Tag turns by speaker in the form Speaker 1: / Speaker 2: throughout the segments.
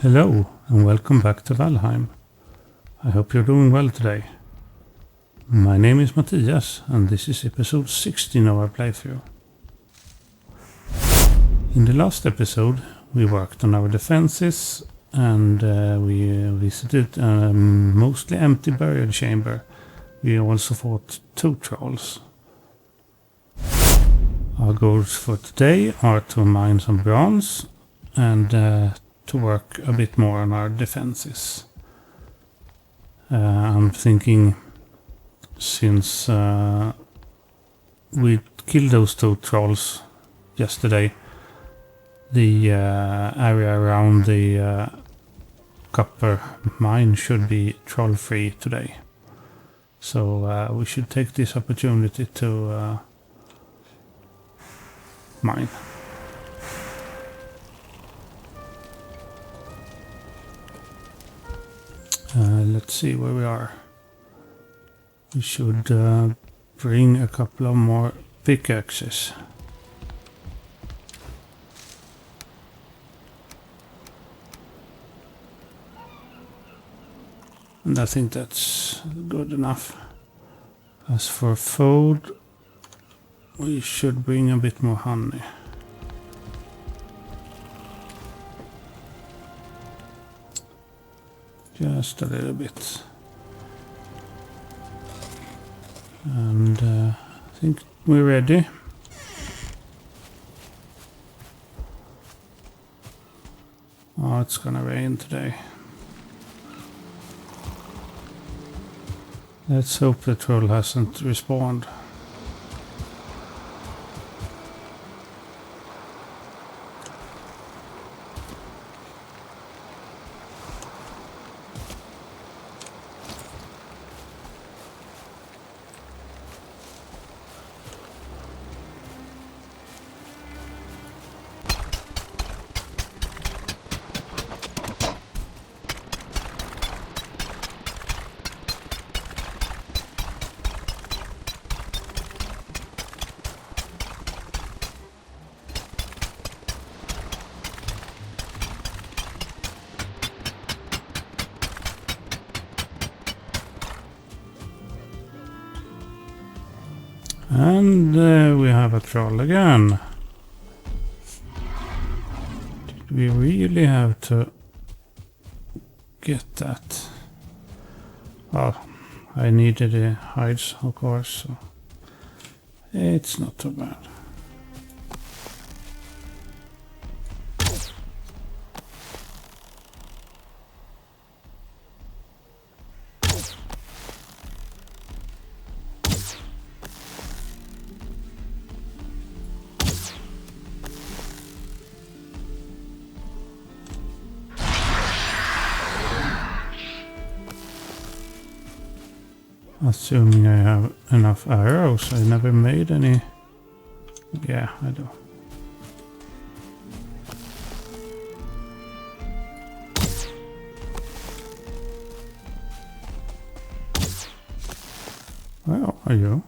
Speaker 1: Hello and welcome back to Valheim. I hope you're doing well today. My name is Matthias and this is episode 16 of our playthrough. In the last episode we worked on our defenses and we visited a mostly empty burial chamber. We also fought 2 trolls. Our goals for today are to mine some bronze and to work a bit more on our defenses. I'm thinking since we killed those 2 trolls yesterday, the area around the copper mine should be troll free today. So we should take this opportunity to mine. Let's see where we are. We should bring a couple of more pickaxes. And I think that's good enough. As for food, we should bring a bit more honey. Just a little bit. And I think we're ready. Oh, it's gonna rain today. Let's hope the troll hasn't respawned. And we have a troll again. Did we really have to get that? Oh, I needed the hides, of course. So it's not too bad. Assuming I have enough arrows. I never made any. Yeah, I do. Where are you?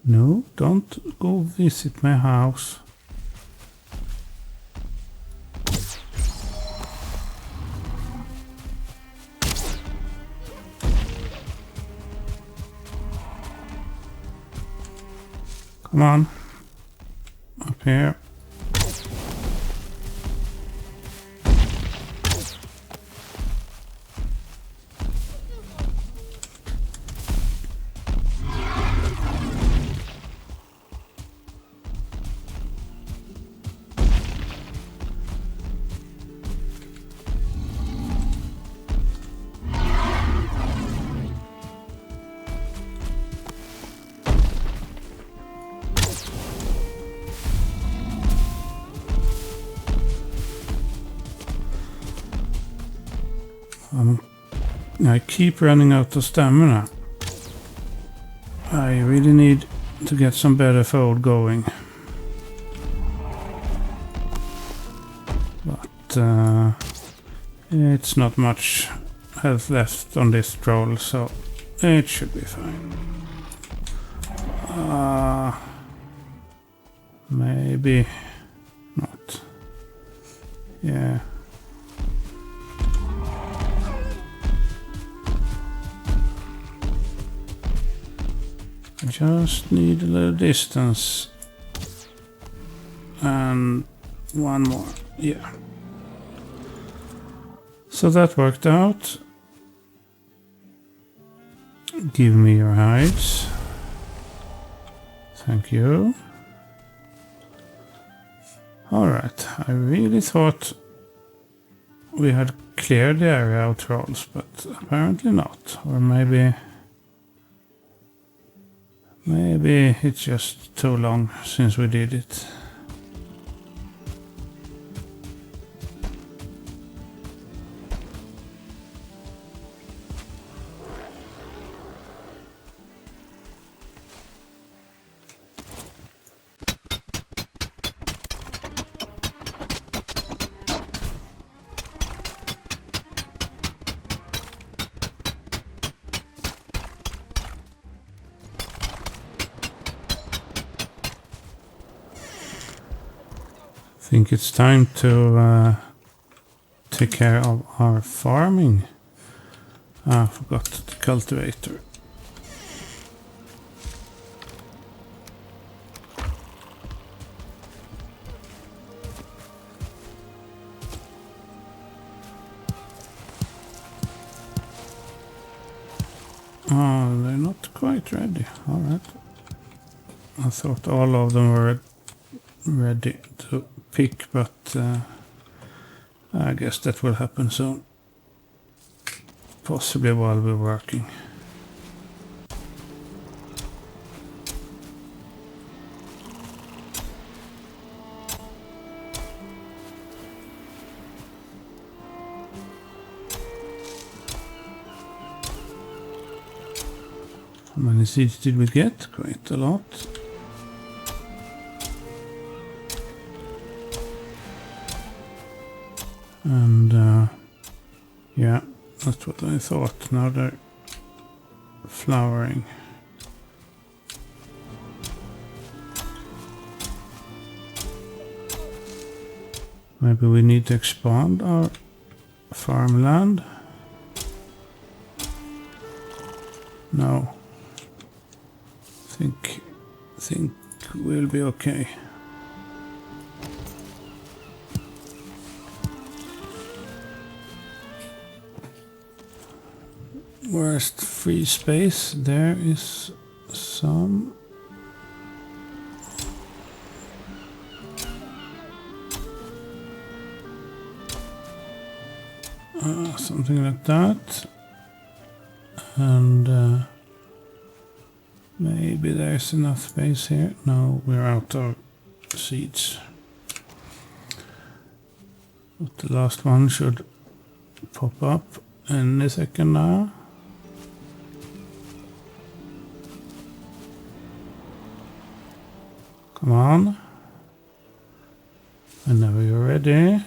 Speaker 1: No, don't go visit my house. Come on, up here. I keep running out of stamina. I really need to get some better food going. But it's not much health left on this troll, so it should be fine. Maybe not. Yeah. I just need a little distance. And one more. Yeah. So that worked out. Give me your hides. Thank you. Alright, I really thought we had cleared the area of trolls, but apparently not. Or maybe it's just too long since we did it. I think it's time to take care of our farming. I forgot the cultivator. Oh, they're not quite ready. Alright. I thought all of them were ready to pick, but I guess that will happen soon. Possibly while we're working. How many seeds did we get? Quite a lot. And yeah, that's what I thought. Now they're flowering. Maybe we need to expand our farmland. No. Think we'll be okay. Worst free space, there is some. Something like that. And maybe there's enough space here. No, we're out of seeds. But the last one should pop up any second now. Come on. Whenever you're ready.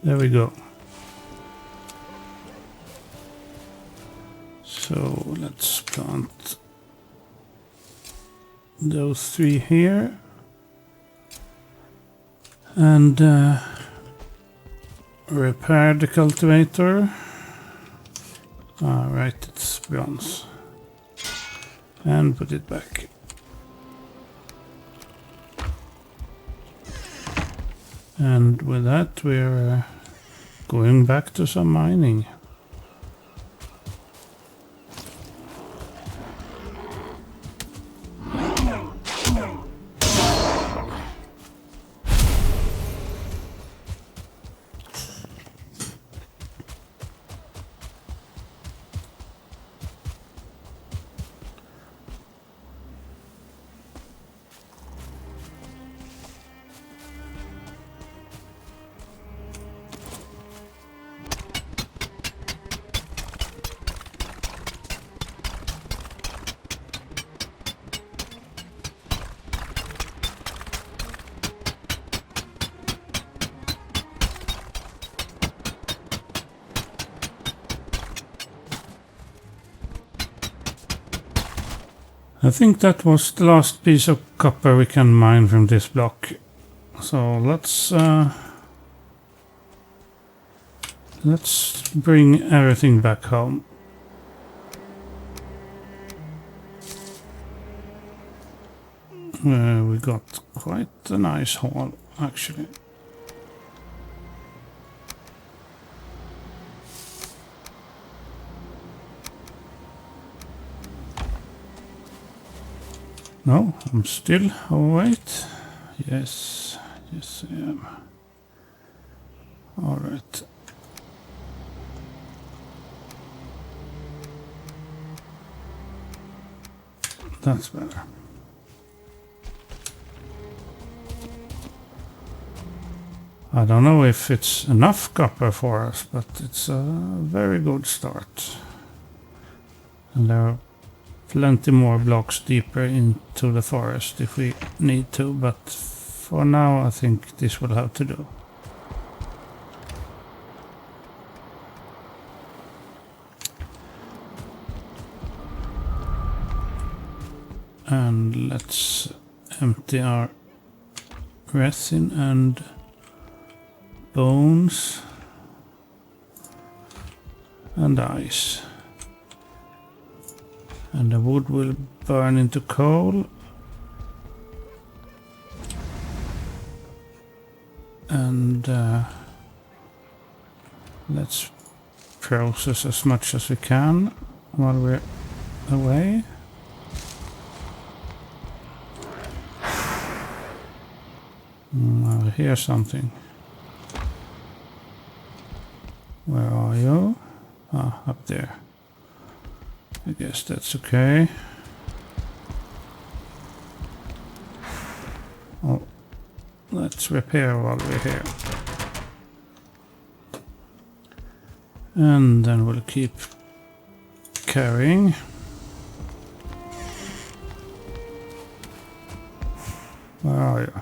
Speaker 1: There we go. So let's plant those three here. And repair the cultivator. Right, it's bronze. And put it back. And with that we're going back to some mining. I think that was the last piece of copper we can mine from this block. So let's bring everything back home. We got quite a nice haul, actually. No, I'm still. Oh wait. Yes, yes I am. All right. That's better. I don't know if it's enough copper for us, but it's a very good start. And there are plenty more blocks deeper into the forest if we need to, but for now I think this will have to do. And let's empty our resin and bones and ice. And the wood will burn into coal. And let's process as much as we can while we're away. I hear something. Where are you? Ah, up there. I guess that's okay. Oh, let's repair while we're here. And then we'll keep carrying. Where are you?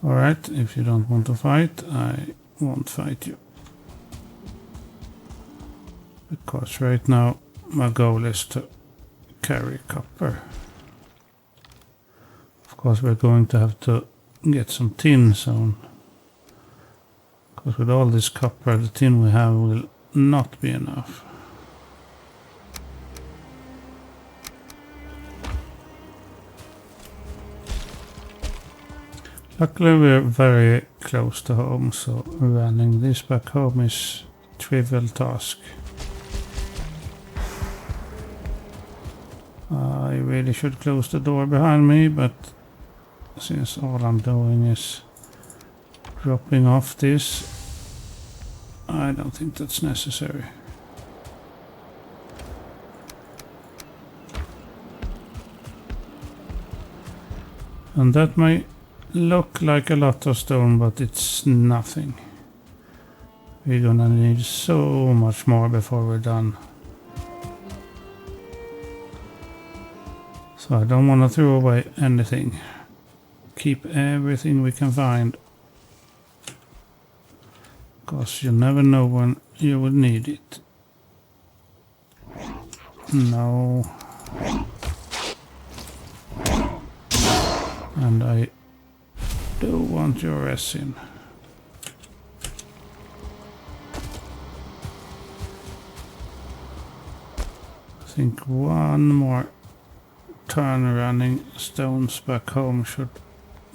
Speaker 1: Alright, if you don't want to fight, I won't fight you. Because right now my goal is to carry copper. Of course we're going to have to get some tin soon. Because with all this copper, the tin we have will not be enough. Luckily we're very close to home, so running this back home is a trivial task. I really should close the door behind me, but since all I'm doing is dropping off this, I don't think that's necessary. And that may look like a lot of stone, but it's nothing. We're gonna need so much more before we're done. So I don't want to throw away anything. Keep everything we can find. Because you never know when you will need it. No. And I do want your resin. I think one more turn running stones back home should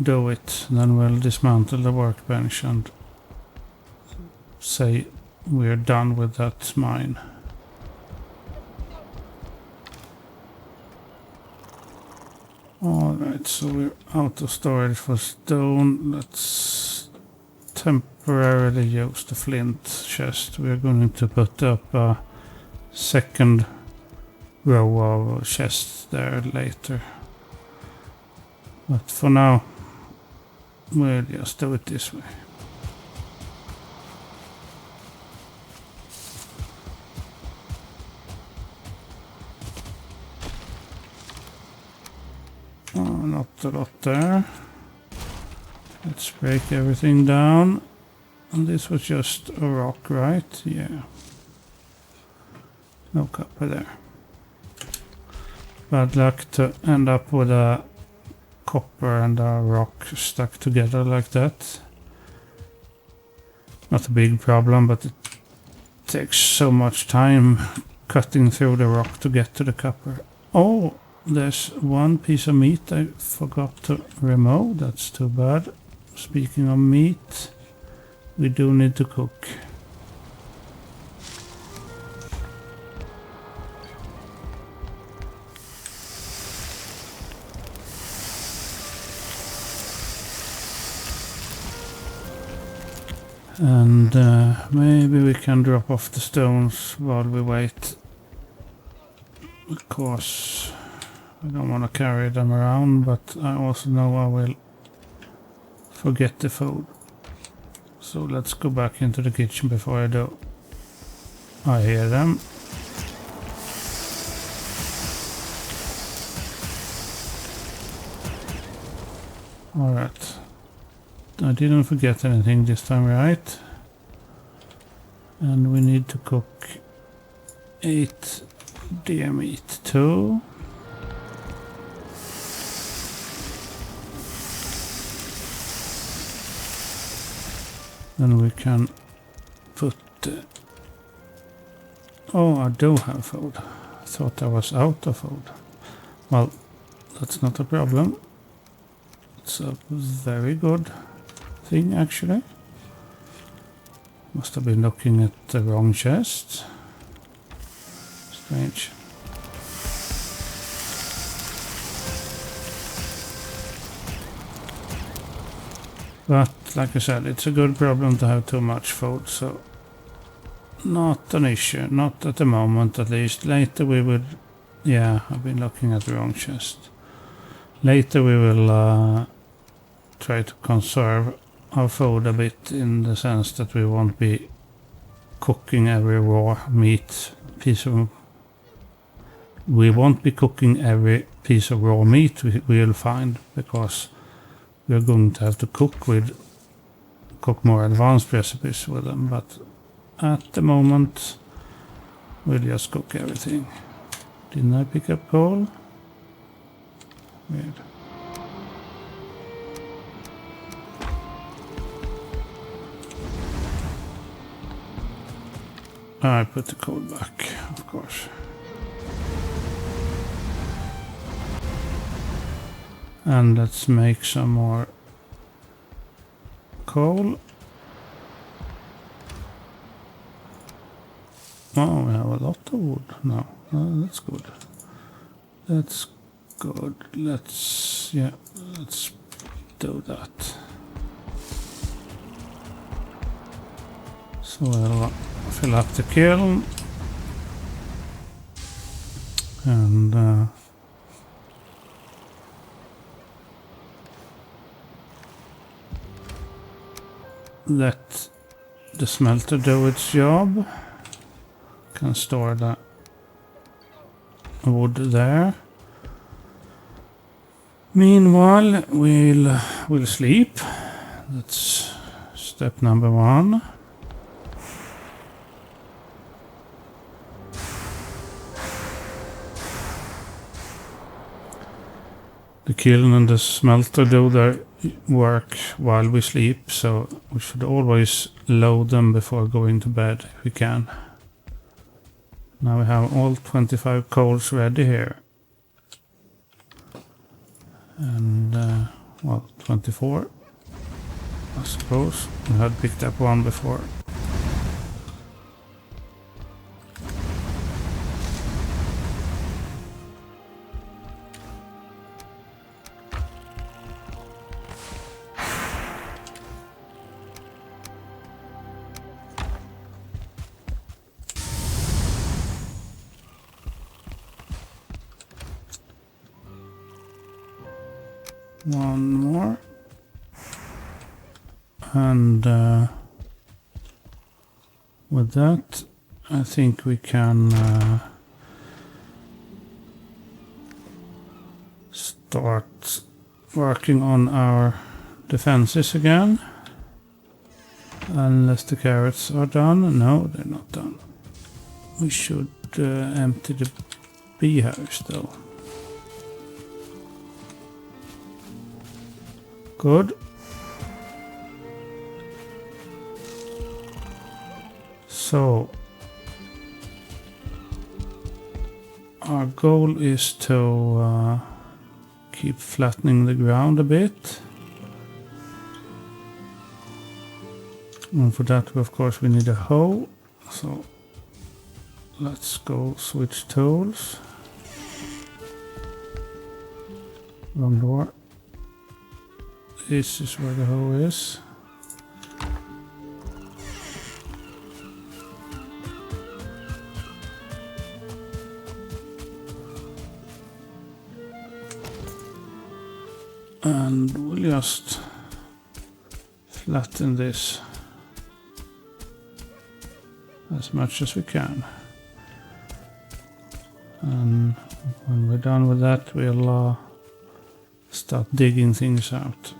Speaker 1: do it. Then we'll dismantle the workbench and say we're done with that mine. Alright, so we're out of storage for stone. Let's temporarily use the flint chest. We're going to put up a second row of chests there later. But for now, we'll just do it this way. Oh, not a lot there. Let's break everything down. And this was just a rock, right? Yeah. No copper there. bad luck to end up with a copper and a rock stuck together like that. Not a big problem, but it takes so much time cutting through the rock to get to the copper. Oh, there's one piece of meat I forgot to remove. That's too bad. Speaking of meat, we do need to cook. And maybe we can drop off the stones while we wait. Because I don't want to carry them around, but I also know I will forget the food. So let's go back into the kitchen before I do. I hear them. Alright. I didn't forget anything this time, right? And we need to cook 8 deer meat too. Then we can put... oh, I do have food. I thought I was out of food. Well, that's not a problem. It's a very good thing, actually. Must have been looking at the wrong chest. Strange. But like I said, it's a good problem to have too much food, so not an issue, not at the moment at least. Later we will... yeah, I've been looking at the wrong chest. Later we will try to conserve our food a bit, in the sense that we won't be cooking every raw meat piece of... we won't be cooking every piece of raw meat we'll find, because we're going to have to cook more advanced recipes with them, but at the moment we'll just cook everything. Didn't I pick up coal? Weird. I put the coal back, of course. And let's make some more coal. Oh, we have a lot of wood now. Oh, that's good. That's good. Let's do that. So we'll fill up the kiln. And let the smelter do its job. Can store the wood there. Meanwhile, we'll sleep. That's step number 1. The kiln and the smelter do their work while we sleep, so we should always load them before going to bed if we can. Now we have all 25 coals ready here. And, well, 24, I suppose. We had picked up one before. One more. And with that, I think we can start working on our defenses again. Unless the carrots are done. No, they're not done. We should empty the bee house though. Good. So our goal is to keep flattening the ground a bit. And for that, of course, we need a hoe. So let's go switch tools. Wrong door. This is where the hoe is. And we'll just flatten this as much as we can. And when we're done with that, we'll start digging things out.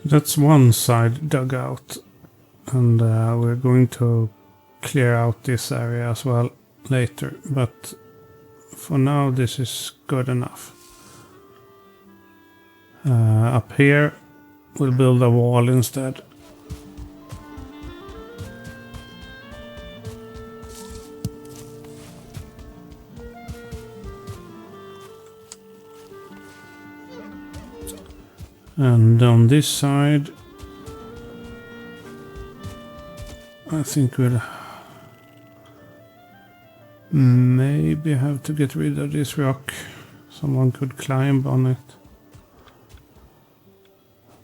Speaker 1: That's one side dug out, and we're going to clear out this area as well later, but for now this is good enough. Up here we'll build a wall instead. And on this side, I think we'll maybe have to get rid of this rock. Someone could climb on it.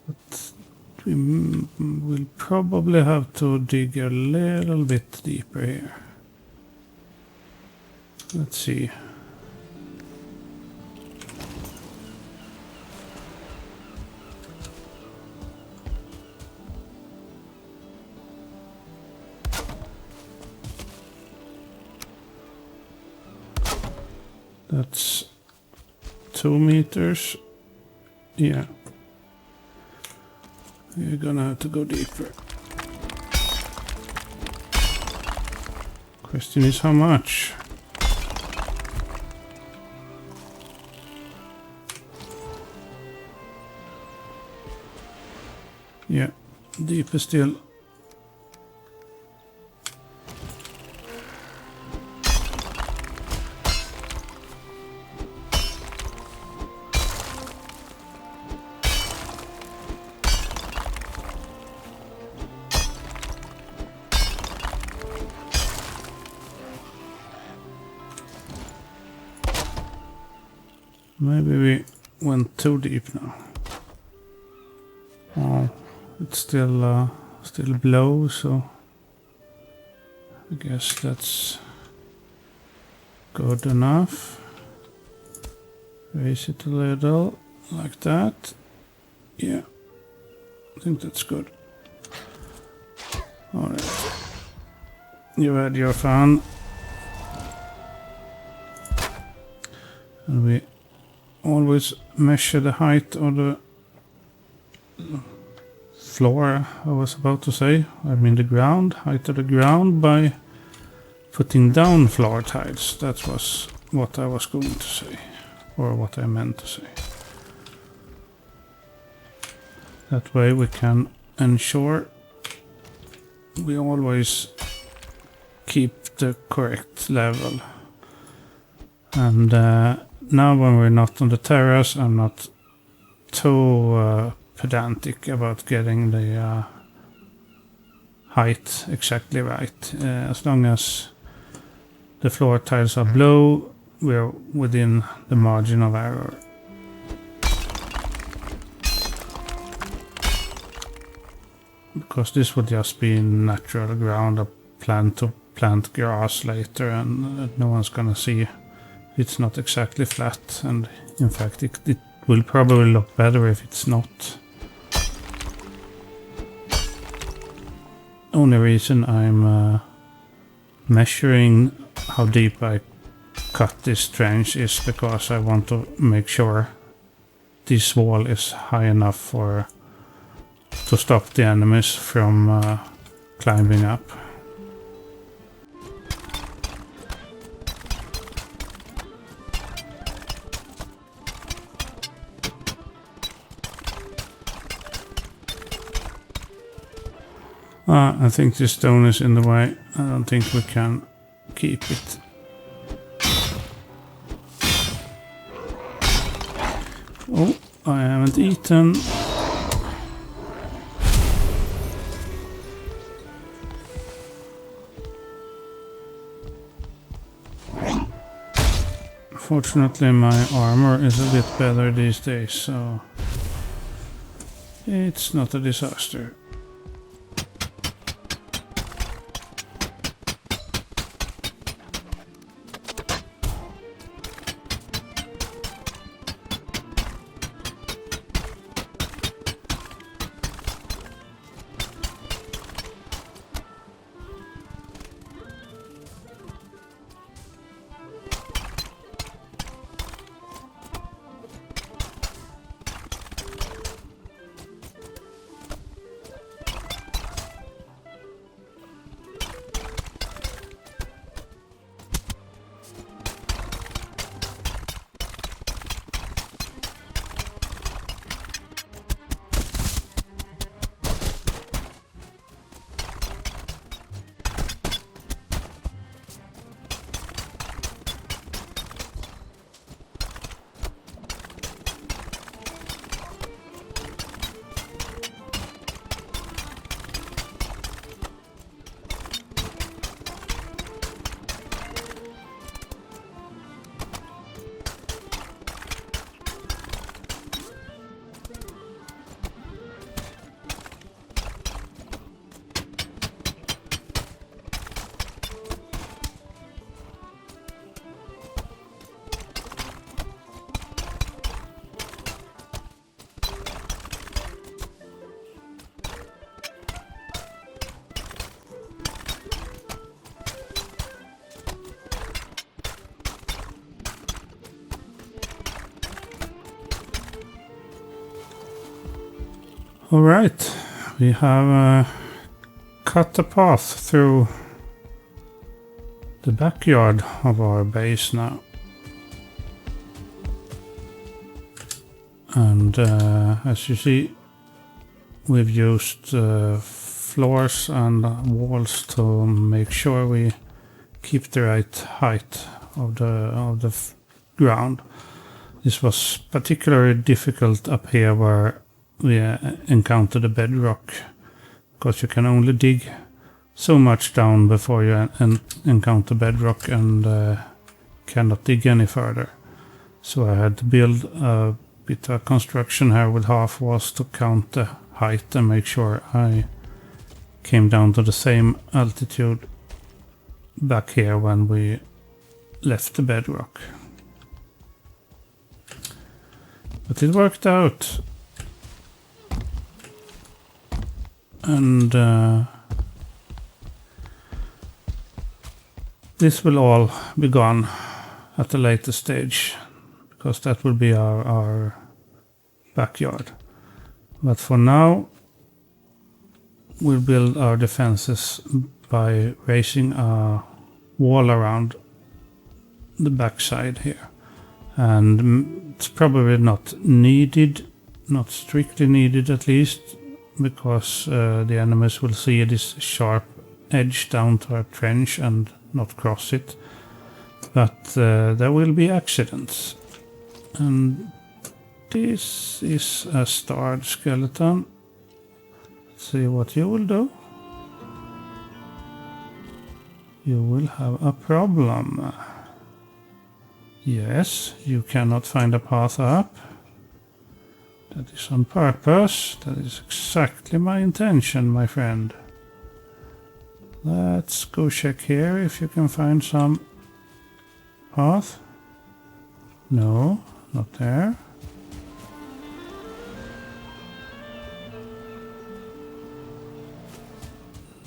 Speaker 1: But we will probably have to dig a little bit deeper here. Let's see. That's 2 meters. Yeah. We're gonna have to go deeper. Question is how much? Yeah, deeper still. Maybe we went too deep now. Oh, it's still below, so I guess that's good enough. Raise it a little, like that. Yeah, I think that's good. Alright. You had your fun. And we always measure the height of the floor, I was about to say. I mean the ground, height of the ground by putting down floor tiles. That was what I was going to say, or what I meant to say. That way we can ensure we always keep the correct level. And now when we're not on the terrace, I'm not too pedantic about getting the height exactly right. As long as the floor tiles are below, we're within the margin of error. because this would just be natural ground. I plan to plant grass later, and no one's gonna see. It's not exactly flat, and in fact it will probably look better if it's not. Only reason I'm measuring how deep I cut this trench is because I want to make sure this wall is high enough to stop the enemies from climbing up. I think this stone is in the way. I don't think we can keep it. Oh, I haven't eaten. Fortunately, my armor is a bit better these days, so it's not a disaster. Alright, we have cut a path through the backyard of our base now. And as you see, we've used floors and walls to make sure we keep the right height of the ground. This was particularly difficult up here where we encountered the bedrock, because you can only dig so much down before you encounter bedrock and cannot dig any further. So I had to build a bit of construction here with half walls to count the height and make sure I came down to the same altitude back here when we left the bedrock. But it worked out. And this will all be gone at a later stage, because that will be our backyard. But for now, we'll build our defenses by raising a wall around the backside here. And it's probably not needed, not strictly needed at least, because the enemies will see this sharp edge down to our trench and not cross it. But there will be accidents. And this is a starred skeleton. Let's see what you will do. You will have a problem. Yes, you cannot find a path up. That is on purpose. That is exactly my intention, my friend. Let's go check here if you can find some path. No, not there.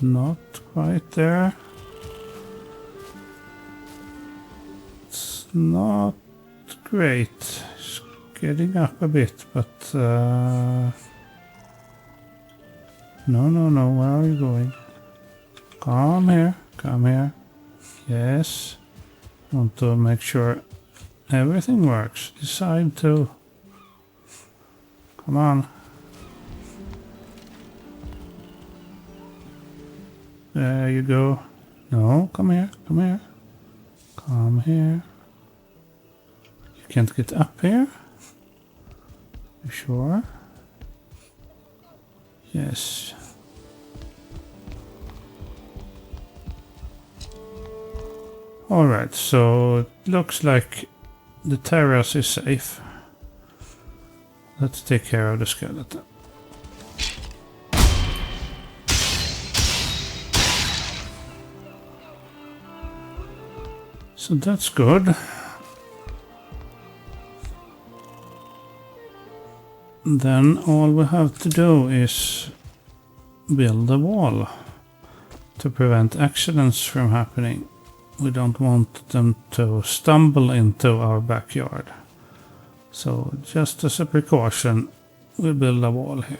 Speaker 1: Not quite there. It's not great. It's getting up a bit, but no, where are you going? Come here. Yes. Want to make sure everything works. Decide to. Come on. There you go. No, come here. Come here. You can't get up here? You sure? Yes. Alright, so it looks like the terrace is safe. Let's take care of the skeleton. So that's good. Then all we have to do is build a wall to prevent accidents from happening. We don't want them to stumble into our backyard. So just as a precaution, we'll build a wall here.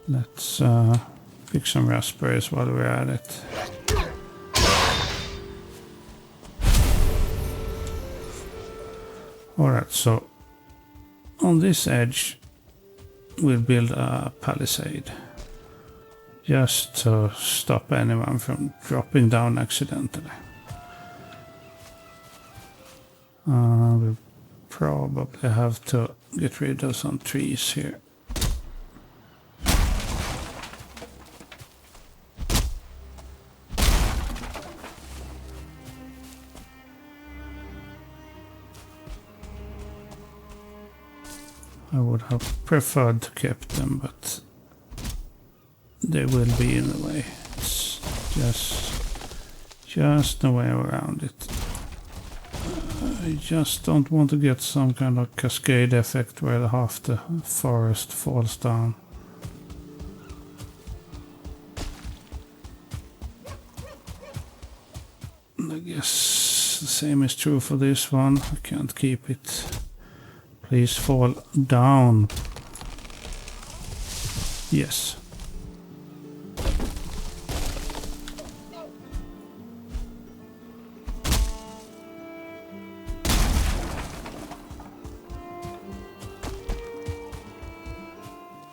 Speaker 1: Let's pick some raspberries while we're at it. Alright, so on this edge we'll build a palisade just to stop anyone from dropping down accidentally. We'll probably have to get rid of some trees here. I would have preferred to keep them, but they will be in the way. It's just no way around it. I just don't want to get some kind of cascade effect where half the forest falls down. I guess the same is true for this one. I can't keep it. Please fall down. Yes.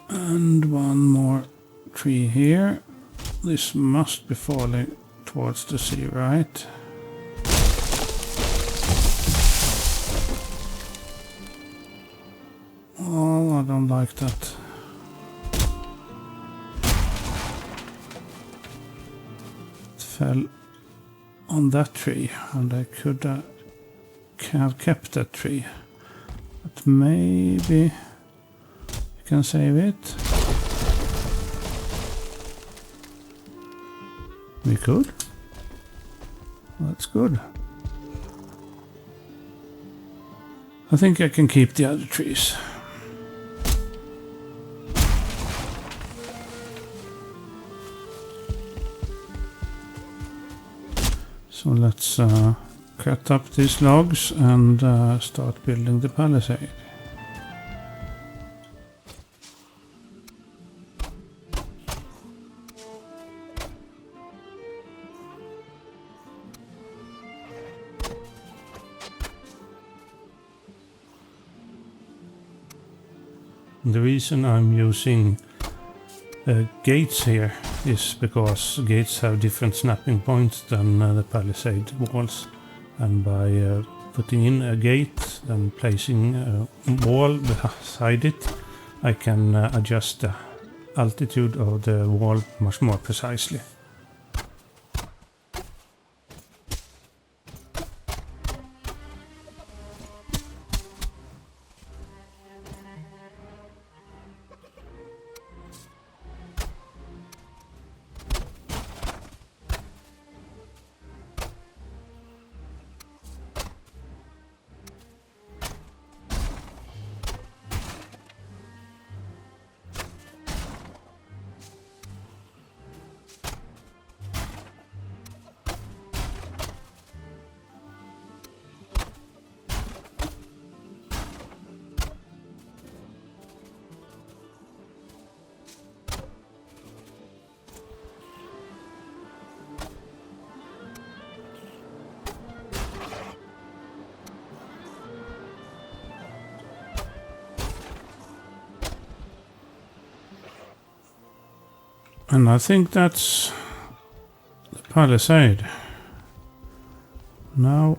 Speaker 1: And one more tree here. This must be falling towards the sea, right? Oh, I don't like that. It fell on that tree, and I could have kept that tree. But maybe you can save it. We could. That's good. I think I can keep the other trees. So let's cut up these logs and start building the palisade. The reason I'm using gates here is because gates have different snapping points than the palisade walls, and by putting in a gate and placing a wall beside it, I can adjust the altitude of the wall much more precisely. And I think that's the palisade. Now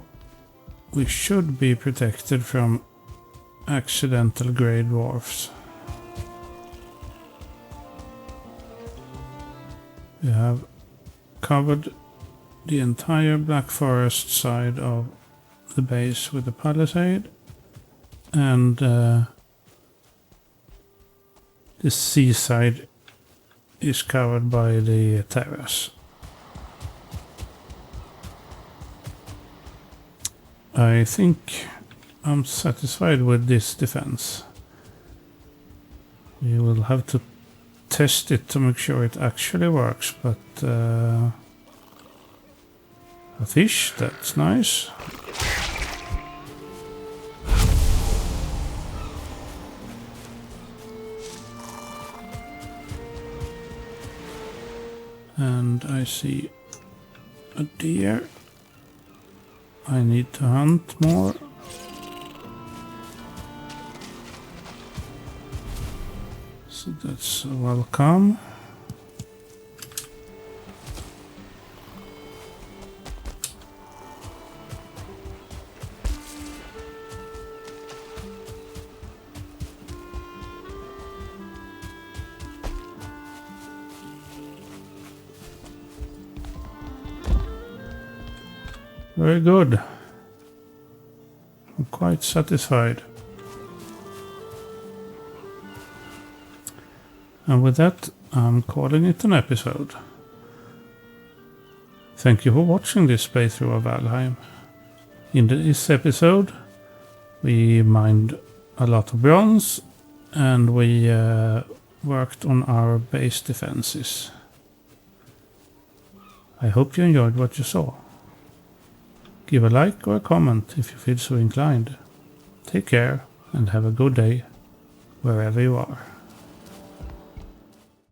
Speaker 1: we should be protected from accidental grey dwarfs. We have covered the entire Black Forest side of the base with the palisade, and the seaside is covered by the terrace. I think I'm satisfied with this defense. We will have to test it to make sure it actually works, but a fish, that's nice. And I see a deer. I need to hunt more. So that's welcome. Very good. I'm quite satisfied. And with that, I'm calling it an episode. Thank you for watching this playthrough of Valheim. In this episode, we mined a lot of bronze and we worked on our base defenses. I hope you enjoyed what you saw. Give a like or a comment if you feel so inclined. Take care and have a good day wherever you are.